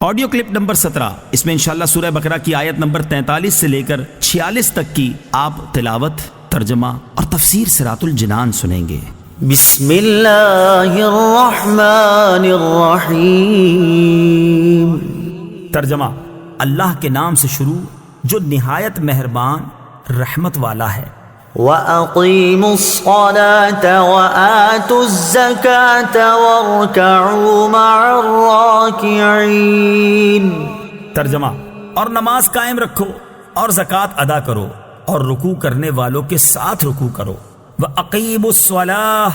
Audio clip number 17، اس میں انشاءاللہ سورہ بقرہ کی آیت نمبر 43 سے لے کر 46 تک کی آپ تلاوت، ترجمہ اور تفسیر صراط الجنان سنیں گے۔ بسم اللہ الرحمن الرحیم۔ ترجمہ: اللہ کے نام سے شروع جو نہایت مہربان رحمت والا ہے۔ وَأَقِيمُوا الصَّلَاةَ وَآتُوا الزَّكَاةَ وَارْكَعُوا مَعَ الرَّاكِعِينَ۔ ترجمہ: اور نماز قائم رکھو اور زکوٰۃ ادا کرو اور رکوع کرنے والوں کے ساتھ رکوع کرو۔ وَأَقِيمُوا الصَّلَاةَ،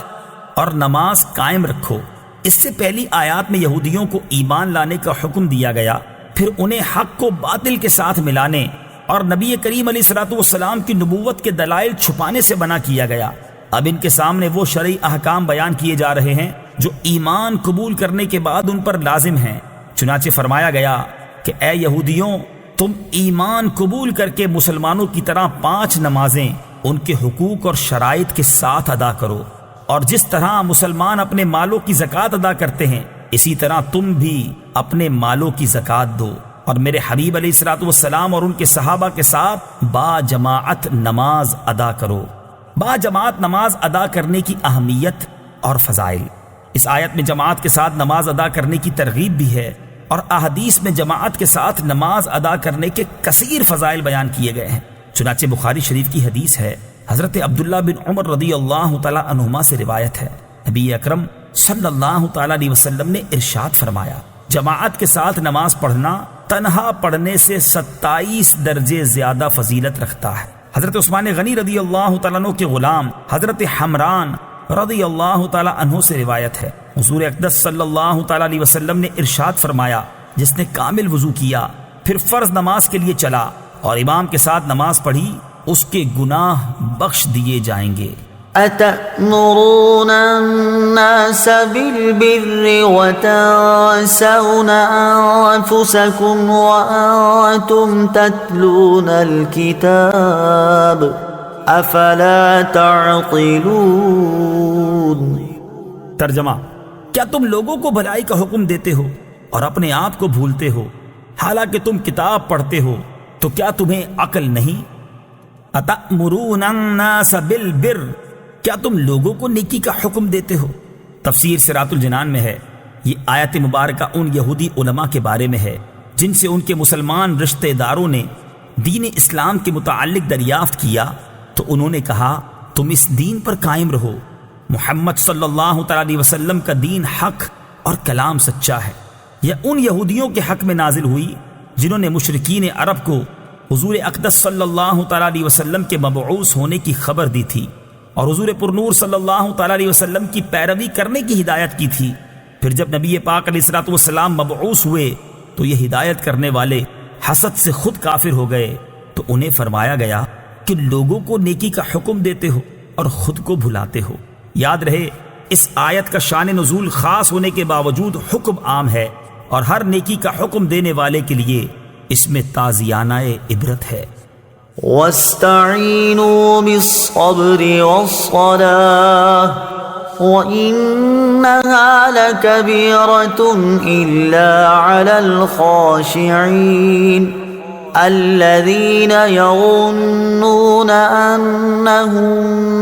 اور نماز قائم رکھو۔ اس سے پہلی آیات میں یہودیوں کو ایمان لانے کا حکم دیا گیا، پھر انہیں حق کو باطل کے ساتھ ملانے اور نبی کریم علیہ الصلوۃ والسلام کی نبوت کے دلائل چھپانے سے منع کیا گیا۔ اب ان کے سامنے وہ شرعی احکام بیان کیے جا رہے ہیں جو ایمان قبول کرنے کے بعد ان پر لازم ہیں۔ چنانچہ فرمایا گیا کہ اے یہودیوں، تم ایمان قبول کر کے مسلمانوں کی طرح 5 نمازیں ان کے حقوق اور شرائط کے ساتھ ادا کرو، اور جس طرح مسلمان اپنے مالوں کی زکوٰۃ ادا کرتے ہیں اسی طرح تم بھی اپنے مالوں کی زکوٰۃ دو، اور میرے حبیب علیہ الصلوۃ والسلام اور ان کے صحابہ کے ساتھ با جماعت نماز ادا کرو۔ با جماعت نماز ادا کرنے کی اہمیت اور فضائل۔ اس آیت میں جماعت کے ساتھ نماز ادا کرنے کی ترغیب بھی ہے، اور احادیث میں جماعت کے ساتھ نماز ادا کرنے کے کثیر فضائل بیان کیے گئے ہیں۔ چنانچہ بخاری شریف کی حدیث ہے، حضرت عبداللہ بن عمر رضی اللہ تعالی عنہما سے روایت ہے، نبی اکرم صلی اللہ تعالی علیہ وسلم نے ارشاد فرمایا، جماعت کے ساتھ نماز پڑھنا تنہا پڑھنے سے 27 درجے زیادہ فضیلت رکھتا ہے۔ حضرت عثمان غنی رضی اللہ تعالیٰ عنہ کے غلام حضرت حمران رضی اللہ تعالیٰ عنہ سے روایت ہے، حضور اقدس صلی اللہ تعالیٰ علیہ وسلم نے ارشاد فرمایا، جس نے کامل وضو کیا پھر فرض نماز کے لیے چلا اور امام کے ساتھ نماز پڑھی، اس کے گناہ بخش دیے جائیں گے۔ أَتَأْمُرُونَ النَّاسَ بِالْبِرِّ وَتَنسَوْنَ أَنفُسَكُمْ وَأَنتُمْ تَتْلُونَ الْكِتَابَ أَفَلَا تَعْقِلُونَ۔ ترجمہ: کیا تم لوگوں کو بھلائی کا حکم دیتے ہو اور اپنے آپ کو بھولتے ہو، حالانکہ تم کتاب پڑھتے ہو، تو کیا تمہیں عقل نہیں؟ أَتَأْمُرُونَ النَّاسَ بِالْبِرِّ، کیا تم لوگوں کو نیکی کا حکم دیتے ہو؟ تفسیر صراط الجنان میں ہے، یہ آیت مبارکہ ان یہودی علماء کے بارے میں ہے جن سے ان کے مسلمان رشتہ داروں نے دین اسلام کے متعلق دریافت کیا تو انہوں نے کہا، تم اس دین پر قائم رہو، محمد صلی اللہ تعالی علیہ وسلم کا دین حق اور کلام سچا ہے۔ یہ ان یہودیوں کے حق میں نازل ہوئی جنہوں نے مشرکین عرب کو حضور اقدس صلی اللہ تعالی علیہ وسلم کے مبعوث ہونے کی خبر دی تھی اور حضور پرنور صلی اللہ تعالی علیہ وسلم کی پیروی کرنے کی ہدایت کی تھی۔ پھر جب نبی پاک علیہ الصلوۃ والسلام مبعوث ہوئے تو یہ ہدایت کرنے والے حسد سے خود کافر ہو گئے، تو انہیں فرمایا گیا کہ لوگوں کو نیکی کا حکم دیتے ہو اور خود کو بھلاتے ہو۔ یاد رہے، اس آیت کا شان نزول خاص ہونے کے باوجود حکم عام ہے، اور ہر نیکی کا حکم دینے والے کے لیے اس میں تعزیانہ عبرت ہے۔ وَاسْتَعِينُوا بِالصَّبْرِ وَالصَّلَاةِ وَإِنَّهَا لَكَبِيرَةٌ إِلَّا عَلَى الْخَاشِعِينَ الَّذِينَ يَظُنُّونَ أَنَّهُم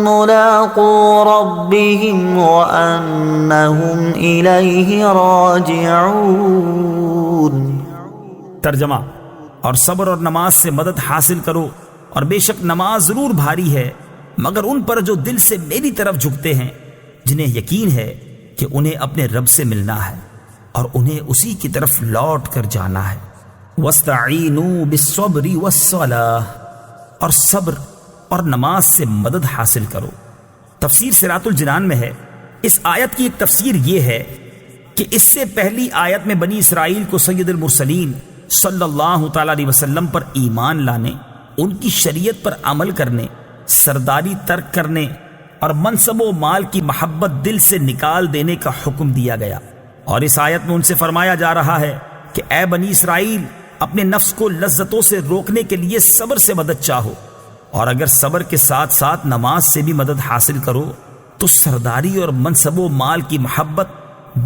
مُّلَاقُو رَبِّهِمْ وَأَنَّهُمْ إِلَيْهِ رَاجِعُونَ۔ ترجمہ: اور صبر اور نماز سے مدد حاصل کرو، اور بے شک نماز ضرور بھاری ہے مگر ان پر جو دل سے میری طرف جھکتے ہیں، جنہیں یقین ہے کہ انہیں اپنے رب سے ملنا ہے اور انہیں اسی کی طرف لوٹ کر جانا ہے۔ وَاسْتَعِينُوا بِالصَّبْرِ وَالصَّلَاةِ، اور صبر اور نماز سے مدد حاصل کرو۔ تفسیر صراط الجنان میں ہے، اس آیت کی ایک تفسیر یہ ہے کہ اس سے پہلی آیت میں بنی اسرائیل کو سید المرسلین صلی اللہ تعالی علیہ وسلم پر ایمان لانے، ان کی شریعت پر عمل کرنے، سرداری ترک کرنے اور منصب و مال کی محبت دل سے نکال دینے کا حکم دیا گیا، اور اس آیت میں ان سے فرمایا جا رہا ہے کہ اے بنی اسرائیل، اپنے نفس کو لذتوں سے روکنے کے لیے صبر سے مدد چاہو، اور اگر صبر کے ساتھ ساتھ نماز سے بھی مدد حاصل کرو تو سرداری اور منصب و مال کی محبت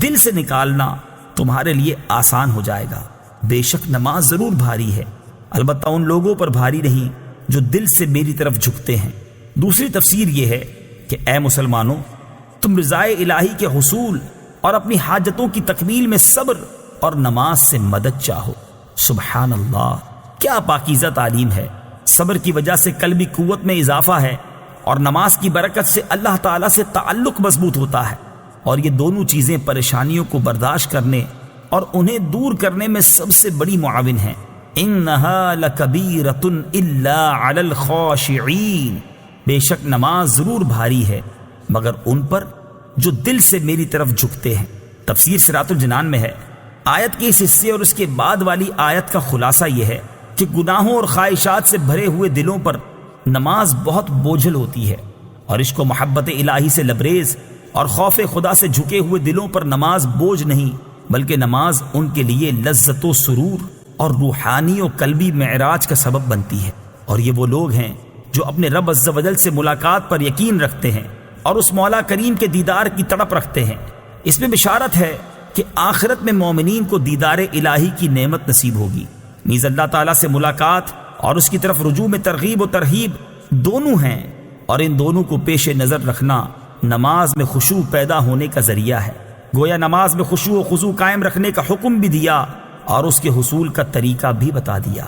دل سے نکالنا تمہارے لیے آسان ہو جائے گا۔ بے شک نماز ضرور بھاری ہے، البتہ ان لوگوں پر بھاری نہیں جو دل سے میری طرف جھکتے ہیں۔ دوسری تفسیر یہ ہے کہ اے مسلمانوں، تم رضائے الہی کے حصول اور اپنی حاجتوں کی تکمیل میں صبر اور نماز سے مدد چاہو۔ سبحان اللہ، کیا پاکیزہ تعلیم ہے۔ صبر کی وجہ سے قلبی قوت میں اضافہ ہے، اور نماز کی برکت سے اللہ تعالیٰ سے تعلق مضبوط ہوتا ہے، اور یہ دونوں چیزیں پریشانیوں کو برداشت کرنے اور انہیں دور کرنے میں سب سے بڑی معاون ہیں۔ انہا لکبیرۃ الا علی الخاشعین، بے شک نماز ضرور بھاری ہے مگر ان پر جو دل سے میری طرف جھکتے ہیں۔ تفسیر صراط الجنان میں ہے، آیت کے اس حصے اور اس کے بعد والی آیت کا خلاصہ یہ ہے کہ گناہوں اور خواہشات سے بھرے ہوئے دلوں پر نماز بہت بوجھل ہوتی ہے، اور عشق و محبت الہی سے لبریز اور خوف خدا سے جھکے ہوئے دلوں پر نماز بوجھ نہیں، بلکہ نماز ان کے لیے لذت و سرور اور روحانی و قلبی معراج کا سبب بنتی ہے۔ اور یہ وہ لوگ ہیں جو اپنے رب عز و جل سے ملاقات پر یقین رکھتے ہیں اور اس مولا کریم کے دیدار کی تڑپ رکھتے ہیں۔ اس میں بشارت ہے کہ آخرت میں مومنین کو دیدار الہی کی نعمت نصیب ہوگی، نیز اللہ تعالیٰ سے ملاقات اور اس کی طرف رجوع میں ترغیب و ترہیب دونوں ہیں، اور ان دونوں کو پیش نظر رکھنا نماز میں خشوع پیدا ہونے کا ذریعہ ہے۔ گویا نماز میں خشوع و خضوع قائم رکھنے کا حکم بھی دیا اور اس کے حصول کا طریقہ بھی بتا دیا۔